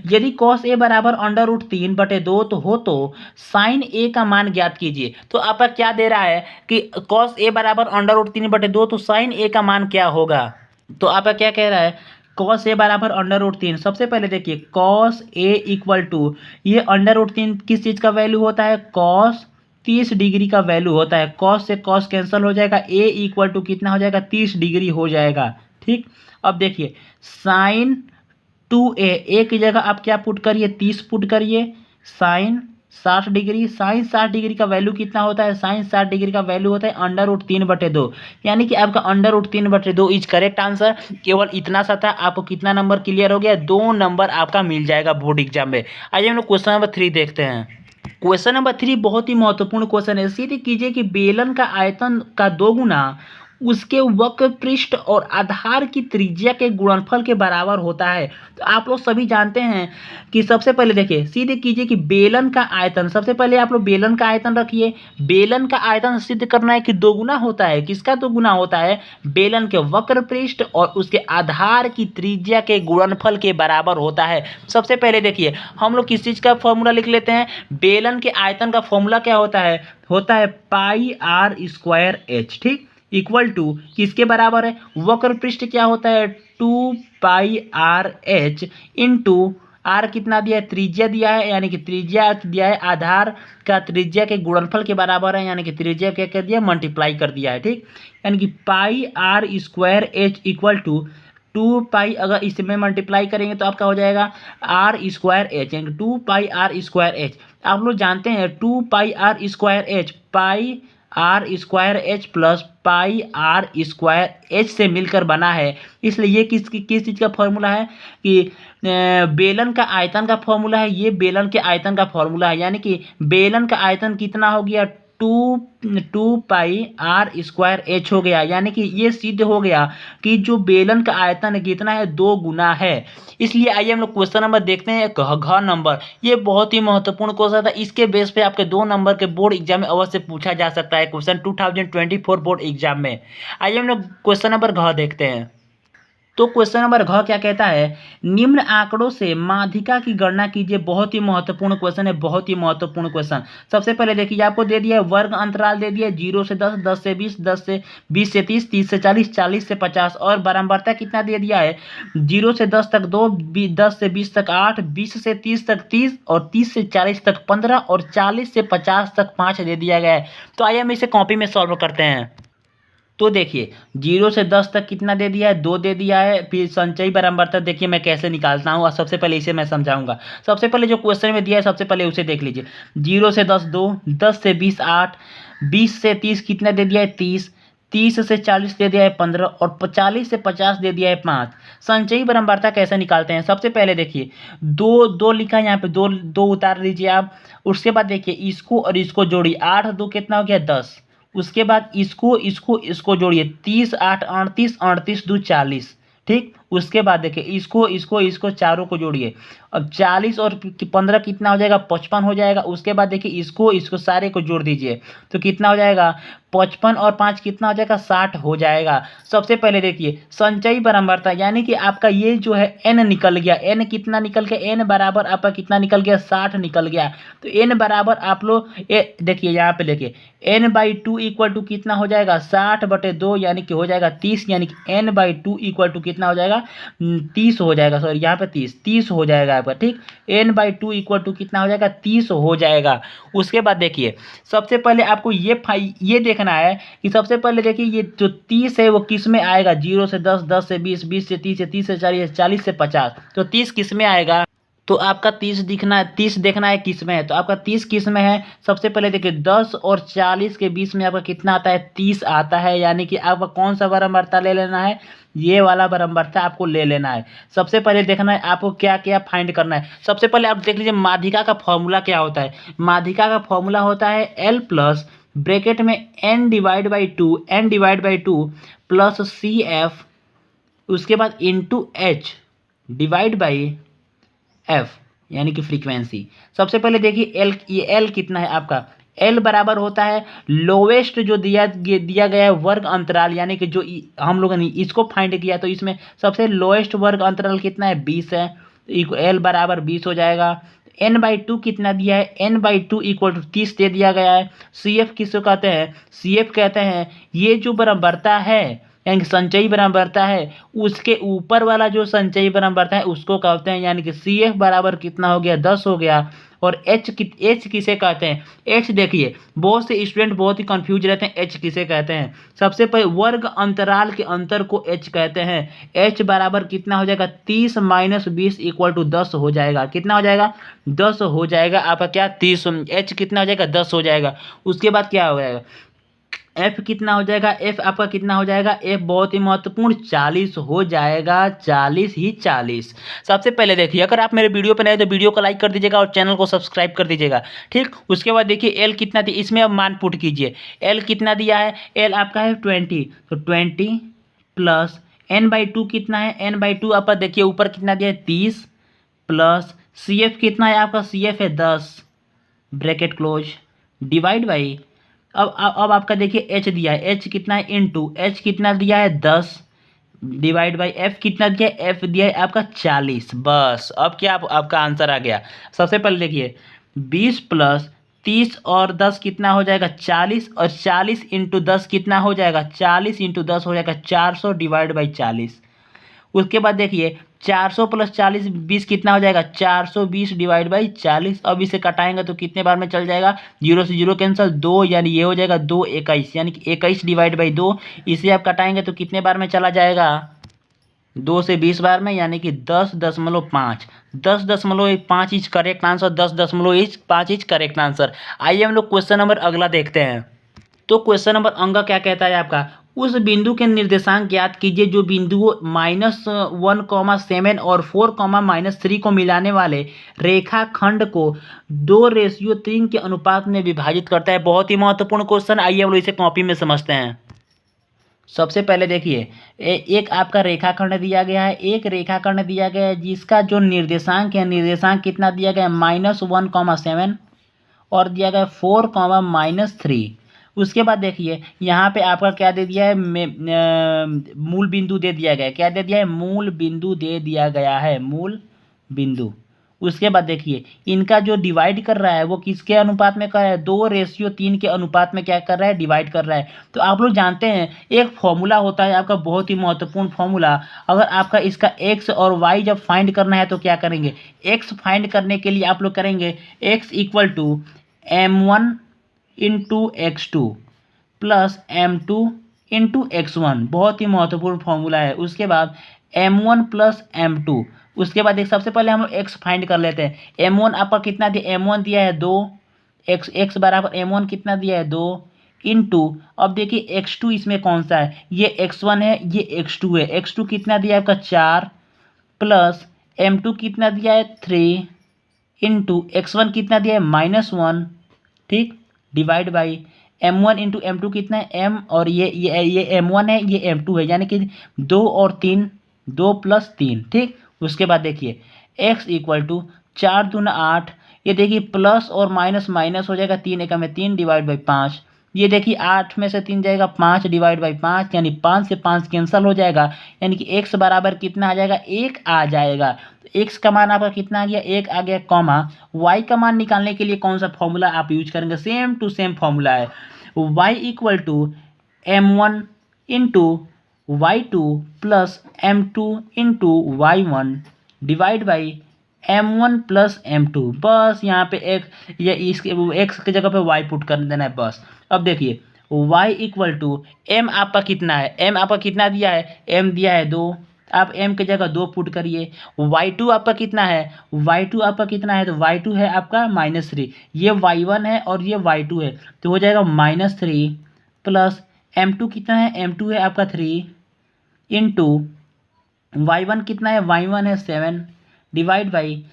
यदि cos a बराबर √3/2 तो हो तो sin a का मान ज्ञात कीजिए। तो आपका क्या दे रहा है कि cos a बराबर √3/2 तो sin a का मान क्या होगा। तो आपका क्या कह रहा है, cos a बराबर √3। सबसे पहले देखिए cos a = ये √3 किस चीज़ का वैल्यू होता है, cos 30 डिग्री का वैल्यू होता है। cos से cos कैंसिल हो जाएगा, a = कितना हो जाएगा, 30 डिग्री हो जाएगा। ठीक, अब देखिए sin 2a की जगह आप क्या पुट करिए, 30 पुट करिए, sin 60 डिग्री। sin 60 डिग्री का वैल्यू कितना होता है, sin 60 डिग्री का वैल्यू होता है √3/2, यानी कि आपका √3/2 इज करेक्ट आंसर। केवल इतना सा था, आपको कितना नंबर क्लियर हो गया, 2 नंबर आपका मिल जाएगा बोर्ड एग्जाम में। आइए हम लोग क्वेश्चन नंबर 3 देखते हैं। क्वेश्चन नंबर 3 बहुत ही महत्वपूर्ण क्वेश्चन है। सीधे कीजिए कि बेलन का आयतन का 2 गुना उसके वक्र पृष्ठ और आधार की त्रिज्या के गुणनफल के बराबर होता है। तो आप लोग सभी जानते हैं कि सबसे पहले देखिए, सीधे कीजिए कि बेलन का आयतन, सबसे पहले आप लोग बेलन का आयतन रखिए। बेलन का आयतन सिद्ध करना है कि 2 गुना होता है, किसका 2 गुना होता है, बेलन के वक्र पृष्ठ और उसके आधार की त्रिज्या के गुणनफल के बराबर होता है। सबसे पहले देखिए हम लोग किस चीज़ का फॉर्मूला लिख लेते हैं, बेलन के आयतन का फॉर्मूला क्या होता है πr²h। ठीक, इक्वल टू किसके बराबर है, वक्र पृष्ठ क्या होता है 2πrh इंटू आर कितना दिया है, त्रिज्या दिया है, यानी कि त्रिज्या दिया है, आधार का त्रिज्या के गुणनफल के बराबर है, यानी कि त्रिज्या क्या कर दिया, मल्टीप्लाई कर दिया है। ठीक, यानी कि πr²h = 2π, अगर इसमें मल्टीप्लाई करेंगे तो आपका हो जाएगा r²h, यानी 2πr²h। आप लोग जानते हैं 2πr²h πr² प्लस πr² से मिलकर बना है, इसलिए ये किस चीज़ का फॉर्मूला है कि बेलन का आयतन का फॉर्मूला है। ये बेलन के आयतन का फॉर्मूला है, यानी कि बेलन का आयतन कितना हो गया 2πr² हो गया, यानी कि ये सिद्ध हो गया कि जो बेलन का आयतन है कितना है, 2 गुना है। इसलिए आइए हम लोग क्वेश्चन नंबर देखते हैं, घ नंबर। ये बहुत ही महत्वपूर्ण क्वेश्चन था, इसके बेस पे आपके 2 नंबर के बोर्ड एग्जाम में अवश्य पूछा जा सकता है, क्वेश्चन 2024 बोर्ड एग्जाम में। आइए हम लोग क्वेश्चन नंबर घ देखते हैं। तो क्वेश्चन नंबर घ क्या कहता है, निम्न आंकड़ों से माध्यिका की गणना कीजिए। बहुत ही महत्वपूर्ण क्वेश्चन है, बहुत ही महत्वपूर्ण क्वेश्चन। सबसे पहले देखिए आपको दे दिया है वर्ग अंतराल दे दिया 0 से 10, 10 से 20, 10 से 20 से 30, 30 से 40, 40 से 50 और बारंबारता कितना दे दिया है 0 से 10 तक 2, 10 से 20 तक 8, 20 से 30 तक 30 और 30 से 40 तक 15 और 40 से 50 तक 5 दे दिया गया है। तो आइए हम इसे कॉपी में सॉल्व करते हैं। तो देखिए 0 से 10 तक कितना दे दिया है 2 दे दिया है। फिर संचयी बारंबारता देखिए मैं कैसे निकालता हूँ और सबसे पहले इसे मैं समझाऊंगा। सबसे पहले जो क्वेश्चन में दिया है सबसे पहले उसे देख लीजिए। 0 से 10 2, 10 से 20 8, 20 से 30 कितना दे दिया है 30, 30 से 40 दे दिया है 15 और 40 से 50 दे दिया है 5। संचयी बारंबारता कैसे निकालते हैं, सबसे पहले देखिए दो दो लिखा है यहाँ पे, दो दो उतार लीजिए आप। उसके बाद देखिए इसको और इसको जोड़िए, 8 2 कितना हो गया 10। उसके बाद इसको जोड़िए, 30 8 38, 38 2 40। ठीक, उसके बाद देखिए इसको चारों को जोड़िए। अब 40 और 15 कितना हो जाएगा 55 हो जाएगा। उसके बाद देखिए इसको सारे को जोड़ दीजिए तो कितना हो जाएगा 55 और 5 कितना हो जाएगा 60 हो जाएगा। सबसे पहले देखिए संचयी बारंबारता यानी कि आपका ये जो है n निकल गया, n कितना निकल गया, n बराबर आपका कितना निकल गया 60 निकल गया। तो n बराबर आप लोग देखिए यहाँ पे देखिए n/2 इक्वल टू कितना हो जाएगा 60/2 यानी कि हो जाएगा 30, यानी कि n/2 इक्वल टू कितना हो जाएगा 30 हो जाएगा। सॉरी यहाँ पे 30 हो जाएगा आपका। ठीक, n/2 इक्वल टू कितना हो जाएगा 30 हो जाएगा। उसके बाद देखिए सबसे पहले आपको ये देखना है कि सबसे पहले देखिए ये जो 30 है वो किस में आएगा, 0 से 10, 10 से 20, 20 से 30, 30 से 40, 40 से 50। तो 30 किस में आएगा, तो आपका 30 देखना है किस में है। तो आपका 30 किस में है, सबसे पहले देखिए 10 और 40 के बीच में आपका कितना आता है 30 आता है। यानी कि आपका कौन सा बारंबारता ले लेना है, ये वाला बारंबारता आपको ले लेना है। सबसे पहले देखना है आपको क्या क्या फाइंड करना है। सबसे पहले आप देख लीजिए माध्यिका का फॉर्मूला क्या होता है। माध्यिका का फॉर्मूला होता है L प्लस ब्रैकेट में n/2 प्लस CF, उसके बाद into H divide by F यानी कि फ्रीक्वेंसी। सबसे पहले देखिए एल, ये एल कितना है आपका, एल बराबर होता है लोवेस्ट जो दिया गया है वर्ग अंतराल, यानी कि जो हम लोगों ने इसको फाइंड किया तो इसमें सबसे लोएस्ट वर्ग अंतराल कितना है 20 है। एल बराबर 20 हो जाएगा। n/2 कितना दिया है, n/2 इक्वल टू 30 दे दिया गया है। CF किसको कहते हैं, CF कहते हैं ये जो बारंबारता है यानी कि संचयी बारंबारता है उसके ऊपर वाला जो संचयी बारंबारता है उसको कहते हैं। यानी कि CF बराबर कितना हो गया 10 हो गया। और H किसे कहते हैं, H देखिए बहुत से स्टूडेंट बहुत ही कंफ्यूज रहते हैं H किसे कहते हैं। सबसे पहले वर्ग अंतराल के अंतर को H कहते हैं। H बराबर कितना हो जाएगा 30 - 20 इक्वल टू 10 हो जाएगा। कितना हो जाएगा 10 हो जाएगा आपका क्या 30, H कितना हो जाएगा 10 हो जाएगा। उसके बाद क्या हो जाएगा एफ कितना हो जाएगा, एफ आपका कितना हो जाएगा, एफ बहुत ही महत्वपूर्ण 40 हो जाएगा, 40 ही 40। सबसे पहले देखिए अगर आप मेरे वीडियो पर नए तो वीडियो को लाइक कर दीजिएगा और चैनल को सब्सक्राइब कर दीजिएगा। ठीक, उसके बाद देखिए एल कितना दिया, इसमें अब मान पुट कीजिए। एल कितना दिया है, एल आपका है 20, तो 20 प्लस n/2 कितना है, n/2 आपका देखिए ऊपर कितना दिया है 30 प्लस CF कितना है आपका, CF है 10 ब्रैकेट क्लोज डिवाइड बाई अब आपका देखिए H दिया है, H कितना है इंटू H कितना दिया है 10 डिवाइड बाई F कितना दिया है, F दिया है आपका 40। बस अब क्या आपका आंसर आ गया। सबसे पहले देखिए 20 प्लस 30 और 10 कितना हो जाएगा 40 और 40 इंटू 10 कितना हो जाएगा 40 इंटू 10 हो जाएगा 400 डिवाइड बाई 40। उसके बाद देखिए 400 प्लस 40 20 कितना हो जाएगा 420 डिवाइड बाई 40। अब इसे कटाएंगे तो कितने बार में चल जाएगा, 0 से 0 कैंसिल 2 यानी ये हो जाएगा 2 21 यानी कि 21 डिवाइड बाई 2। इसे आप कटाएंगे तो कितने बार में चला जाएगा 2 से 20 बार में यानी कि 10.5 10.5 is correct answer, 10.5 is correct answer. आइए हम लोग क्वेश्चन नंबर अगला देखते हैं। तो क्वेश्चन नंबर अंग क्या कहता है आपका, उस बिंदु के निर्देशांक ज्ञात कीजिए जो बिंदुओं -1,7 और 4,-3 को मिलाने वाले रेखाखंड को 2:3 के अनुपात में विभाजित करता है। बहुत ही महत्वपूर्ण क्वेश्चन, आइए हम लोग इसे कॉपी में समझते हैं। सबसे पहले देखिए एक आपका रेखाखंड दिया गया है, एक रेखाखंड दिया गया है जिसका जो निर्देशांक है, निर्देशांक कितना दिया गया है -1,7 और दिया गया 4, -3। उसके बाद देखिए यहाँ पे आपका क्या दे दिया है, मूल बिंदु दे दिया गया है। क्या दे दिया है? मूल बिंदु दे दिया गया है, मूल बिंदु। उसके बाद देखिए इनका जो डिवाइड कर रहा है वो किसके अनुपात में कर रहा है? 2:3 के अनुपात में क्या कर रहा है? डिवाइड कर रहा है। तो आप लोग जानते हैं एक फॉर्मूला होता है आपका, बहुत ही महत्वपूर्ण फॉर्मूला। अगर आपका इसका एक्स और वाई जब फाइंड करना है तो क्या करेंगे? एक्स फाइंड करने के लिए आप लोग करेंगे x equal to m1 into x2 plus m2 into x1। बहुत ही महत्वपूर्ण फॉर्मूला है। उसके बाद m1 प्लस m2। उसके बाद एक सबसे पहले हम लोग x फाइंड कर लेते हैं। m1 आपका कितना दिया? m1 दिया है 2, x बराबर m1 कितना दिया है? 2 इंटू, अब देखिए x2 इसमें कौन सा है? ये x1 है, ये x2 है। x2 कितना दिया है आपका? 4 प्लस m2 कितना दिया है? 3 इंटू x1 कितना दिया है? -1। ठीक, divide by m1 into m2 कितना है? m और ये m1 है, ये m2 है, यानी कि 2 और 3, 2 प्लस 3। ठीक, उसके बाद देखिए x इक्वल टू 4 दूना 8, ये देखिए प्लस और माइनस माइनस हो जाएगा, 3 एकम में 3 डिवाइड बाई 5। ये देखिए 8 में से 3 जाएगा, 5 डिवाइड बाई 5, यानी 5 से 5 कैंसिल हो जाएगा, यानी कि x बराबर कितना आ जाएगा? 1 आ जाएगा। तो x का मान आपका कितना आ गया? 1 आ गया, कॉमा y का मान निकालने के लिए कौन सा फॉर्मूला आप यूज करेंगे? सेम टू सेम फॉर्मूला है, y equal to m1 into y2 plus m2 into y1 divide by m1 plus m2। बस यहाँ पे एक ये इसके x की जगह पे y पुट कर देना है बस। अब देखिए y इक्वल टू m आपका कितना है? m आपका कितना दिया है? m दिया है 2, आप m की जगह 2 पुट करिए। y2 आपका कितना है? y2 आपका कितना है? तो y2 है आपका -3, ये y1 है और ये y2 है, तो हो जाएगा -3 प्लस m2 कितना है? m2 है आपका 3 इंटू y1 कितना है? y1 है 7 डिवाइड बाई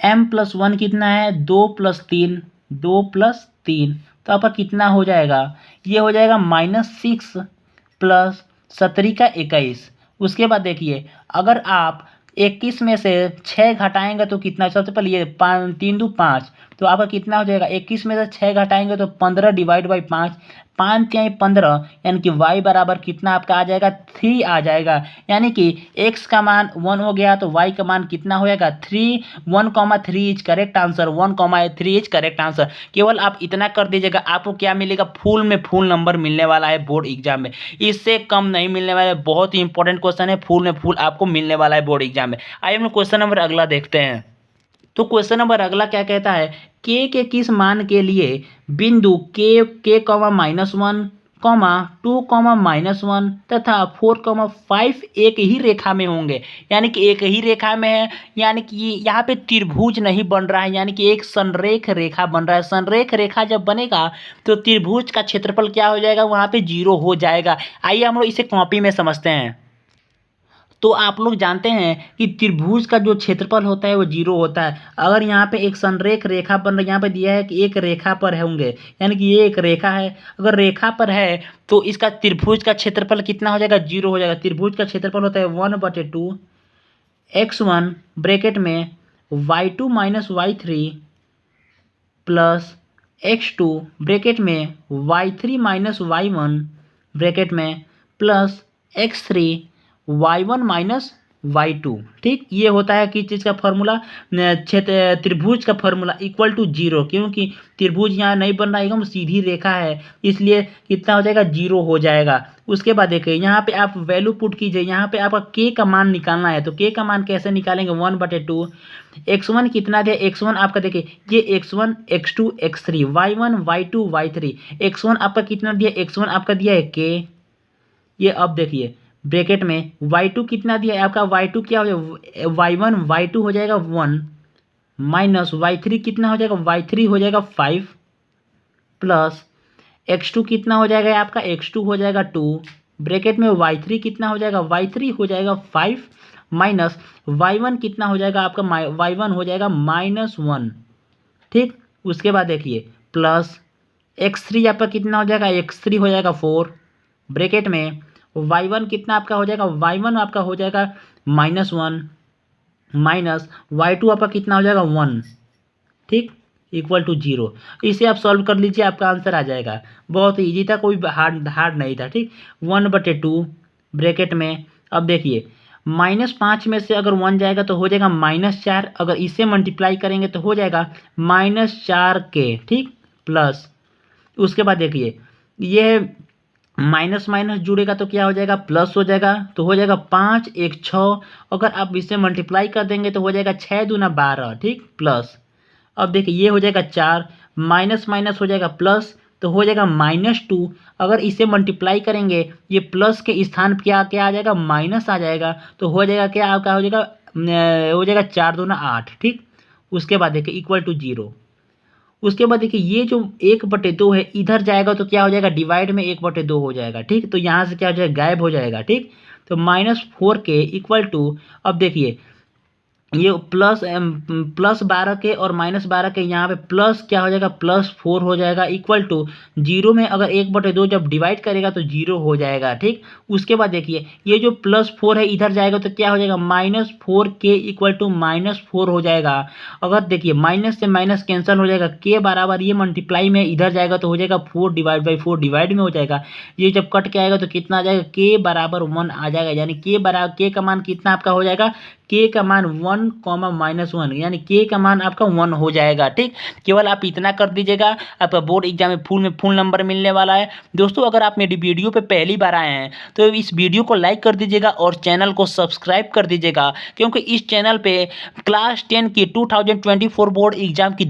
m प्लस 1 कितना है? 2 प्लस 3, 2 प्लस 3, तो आपका कितना हो जाएगा? ये हो जाएगा -6 प्लस 17 का 21। उसके बाद देखिए अगर आप 21 में से 6 घटाएंगे तो कितना? सबसे पहले ये 3 दूँ 5, तो आपका कितना हो जाएगा? 21 में से 6 घटाएंगे तो 15 डिवाइड बाई 5, 5 या 15, यानी कि y बराबर कितना आपका आ जाएगा? 3 आ जाएगा। यानी कि x का मान 1 हो गया तो y का मान कितना हो जाएगा? 3। 1,3 is correct answer, 1,3 is correct answer. केवल आप इतना कर दीजिएगा, आपको क्या मिलेगा? फुल में फुल नंबर मिलने वाला है बोर्ड एग्जाम में, इससे कम नहीं मिलने वाला है। बहुत ही इंपॉर्टेंट क्वेश्चन है, फुल में फुल आपको मिलने वाला है बोर्ड एग्जाम में। आइए हम लोग क्वेश्चन नंबर अगला देखते हैं। तो क्वेश्चन नंबर अगला क्या कहता है? k के किस मान के लिए बिंदु k -1, 2, -1 तथा 4, 5 एक ही रेखा में होंगे। यानी कि एक ही रेखा में है, यानी कि यहाँ पे त्रिभुज नहीं बन रहा है, यानी कि एक संरेख रेखा बन रहा है। संरेख रेखा जब बनेगा तो त्रिभुज का क्षेत्रफल क्या हो जाएगा? वहाँ पे 0 हो जाएगा। आइए हम लोग इसे कॉपी में समझते हैं। तो आप लोग जानते हैं कि त्रिभुज का जो क्षेत्रफल होता है वो 0 होता है। अगर यहाँ पे एक संरेख रेखा बन रही, यहाँ पे दिया है कि एक रेखा पर होंगे, यानी कि ये एक रेखा है, अगर रेखा पर है तो इसका त्रिभुज का क्षेत्रफल कितना हो जाएगा? 0 हो जाएगा। त्रिभुज का क्षेत्रफल होता है 1/2 x1 ब्रैकेट में y2 - y3 plus x2 bracket में y3 - y1 ब्रैकेट में प्लस x3 y1 - y2। ठीक, ये होता है किस चीज़ का फॉर्मूला? क्षेत्र त्रिभुज का फॉर्मूला इक्वल टू 0, क्योंकि त्रिभुज यहाँ नहीं बन रहा है, एकदम सीधी रेखा है, इसलिए कितना हो जाएगा? 0 हो जाएगा। उसके बाद देखिए यहाँ पे आप वैल्यू पुट कीजिए, यहाँ पे आपका k का मान निकालना है। तो k का मान कैसे निकालेंगे? 1/2 x1 कितना दिया? x1 आपका देखिए ये x1 x2 x3 y1 y2 y3, x1 आपका कितना दिया? x1 आपका दिया है k। ये अब देखिए ब्रैकेट में y2 कितना दिया है आपका? y2 क्या हो जाएगा? y1 y2 हो जाएगा 1 माइनस y3 कितना हो जाएगा? y3 हो जाएगा 5 प्लस x2 कितना हो जाएगा आपका? x2 हो जाएगा 2 ब्रैकेट में y3 कितना हो जाएगा? y3 हो जाएगा 5 माइनस y1 कितना हो जाएगा आपका? y1 हो जाएगा -1। ठीक, उसके बाद देखिए प्लस x3 आपका कितना हो जाएगा? x3 हो जाएगा 4 ब्रैकेट में y1 कितना आपका हो जाएगा? y1 आपका हो जाएगा -1 माइनस y2 आपका कितना हो जाएगा? 1। ठीक, इक्वल टू 0। इसे आप सॉल्व कर लीजिए, आपका आंसर आ जाएगा। बहुत ईजी था, कोई हार्ड नहीं था, ठीक। 1/2 ब्रैकेट में, अब देखिए -5 में से अगर 1 जाएगा तो हो जाएगा -4, अगर इसे मल्टीप्लाई करेंगे तो हो जाएगा -4k, ठीक, प्लस उसके बाद देखिए ये माइनस माइनस जुड़ेगा तो क्या हो जाएगा, प्लस हो जाएगा, तो हो जाएगा 5 1 6। अगर आप इसे मल्टीप्लाई कर देंगे तो हो जाएगा 6 दूना 12, ठीक, प्लस अब देखिए ये हो जाएगा 4, माइनस माइनस हो जाएगा प्लस, तो हो जाएगा -2। अगर इसे मल्टीप्लाई करेंगे ये प्लस के स्थान पर क्या क्या आ जाएगा, माइनस आ जाएगा, तो हो जाएगा क्या आपका हो जाएगा हो जाएगा 4 दूना 8, ठीक। उसके बाद देखिए इक्वल टू 0। उसके बाद देखिए ये जो 1/2 है इधर जाएगा तो क्या हो जाएगा, डिवाइड में 1/2 हो जाएगा, ठीक। तो यहाँ से क्या हो जाएगा, गायब हो जाएगा, ठीक। तो -4k इक्वल टू, अब देखिए ये +12 के और -12 के यहाँ पे प्लस क्या हो जाएगा, +4 हो जाएगा, इक्वल टू 0 में अगर 1/2 जब डिवाइड करेगा तो 0 हो जाएगा, ठीक। उसके बाद देखिए ये जो +4 है इधर जाएगा तो क्या हो जाएगा, -4k इक्वल टू -4 हो जाएगा। अगर देखिए माइनस से माइनस कैंसिल हो जाएगा, के बराबर ये मल्टीप्लाई में इधर जाएगा तो हो जाएगा 4/4 डिवाइड में हो जाएगा। ये जब कट के आएगा तो कितना आ जाएगा, के बराबर 1 आ जाएगा, यानी के का मान कितना आपका हो जाएगा, के का मान 1, -1, यानी के का मान आपका 1 हो जाएगा, ठीक। केवल आप इतना कर दीजिएगा, आपका बोर्ड एग्जाम में फुल नंबर मिलने वाला है। दोस्तों अगर आप मेरी वीडियो पे पहली बार आए हैं तो इस वीडियो को लाइक कर दीजिएगा और चैनल को सब्सक्राइब कर दीजिएगा, क्योंकि इस चैनल पे क्लास 10 की 2024 बोर्ड एग्जाम की